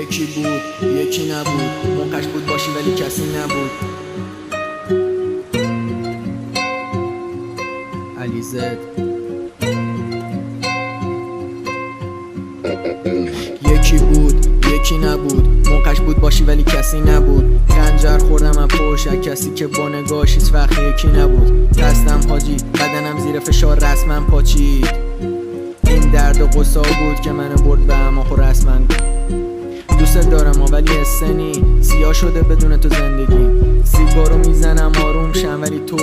یکی بود یکی نبود، موقعش بود باشی ولی کسی نبود. علیزد. یکی بود یکی نبود، موقعش بود باشی ولی کسی نبود. خنجر خوردم از پشت کسی که با نگاهش هیچ وقت یکی نبود. دستم حاجی بدنم زیر فشار رسمم پاچید. این درد و قصا بود که منو برد به اماخ و رسما. دوست دارم ولی سنی سیاه شده بدون تو زندگی. سیگارو میزنم آروم شم ولی تو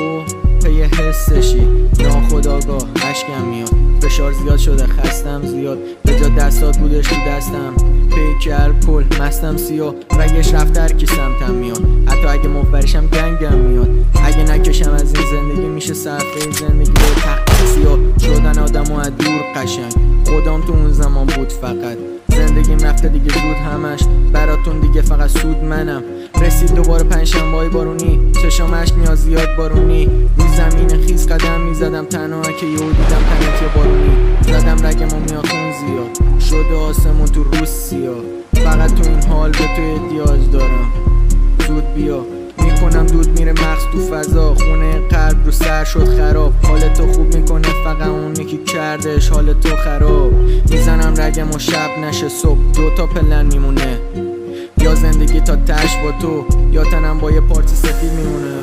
پی حسشی. ناخداگاه اشکم میاد، فشار زیاد شده خستم زیاد. به جا دستات بودش تو دستم، پیک الکل مستم سیاه. رگش رفت در کی سمتم میاد، حتی اگه مفبرشم گنگم میاد. اگه نکشم از این زندگی میشه صفحه زندگی رو تخت سیاه. شدن آدمو از دور قشنگ، خودم تو اون زمان بود فقط. زندگیم رفته دیگه زود همش، براتون دیگه فقط سود منم. رسید دوباره پنجشنبه‌های بارونی، چشام اشک میاد زیاد بارونی. روی زمین خیس قدم میزدم تنها که یهو دیدم تنت بارونی. زدم رگمو میاد خون زیاد، شده آسمون تو روز سیاه. فقط تو این حال به تو احتیاج دارم، زود بیا. میکنم دود میره مغز تو فضا، خونه قلب رو سر شد خراب. حالتو خوب میکنه فقط اونی که کردش حالتو خراب. میزنم رگم و شب نشه صبح، دوتا پلن میمونه. یا زندگی تا تش با تو، یا تنم با یه پارچه سفید میمونه.